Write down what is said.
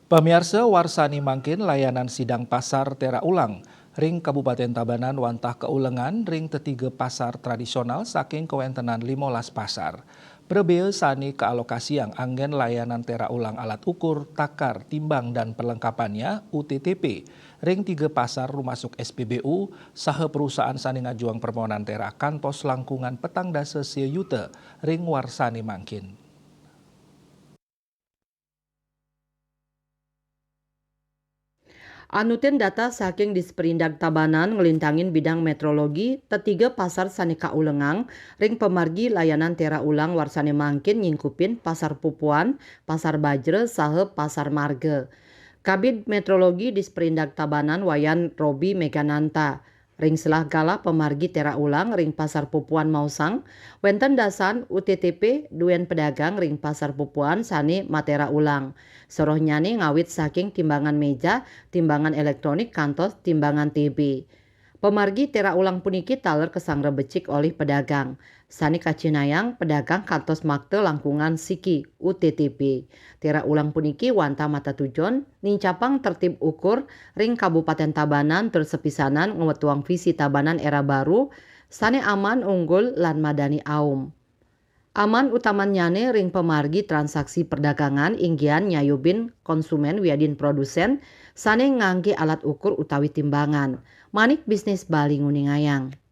Pemirsa warsani mangkin layanan sidang pasar tera ulang. Ring Kabupaten Tabanan wantah keulengan ring tetiga pasar tradisional saking kewentenan 15 pasar. Berbeu sani kealokasi yang anggen layanan tera ulang alat ukur, takar, timbang dan perlengkapannya UTTP. Ring 3 pasar rumasuk SPBU, saha perusahaan sani ngajuang permohonan tera kantos langkungan petang dasa yute ring warsani mangkin. Anutin data saking Disperindak Tabanan ngelintangin bidang metrologi tetiga pasar Sanika Ulengang ring pemargi layanan tera ulang warsane mangkin nyingkupin pasar Pupuan, pasar Bajre, sahe pasar Marge. Kabid Metrologi Disperindak Tabanan Wayan Robi Megananta. Ring selah gala pemargi tera ulang ring pasar Pupuan Mausang, wenten dasan UTTP duen pedagang ring pasar Pupuan sani matera ulang. Soroh nyane ngawit saking timbangan meja, timbangan elektronik kantos, timbangan TB. Pemargi tera ulang puniki taler kesang rebecik oleh pedagang. Sani kacinayang pedagang kantos makte langkungan siki UTTP. Tera ulang puniki wanta mata tujon nincapang tertib ukur ring Kabupaten Tabanan tersepisanan ngewetuang visi Tabanan era baru sani aman unggul lan madani aum. Aman utamanyane ring pemargi transaksi perdagangan inggian nyayubin konsumen wiadin produsen sane ngangge alat ukur utawi timbangan. Manik bisnis Bali nguningayang.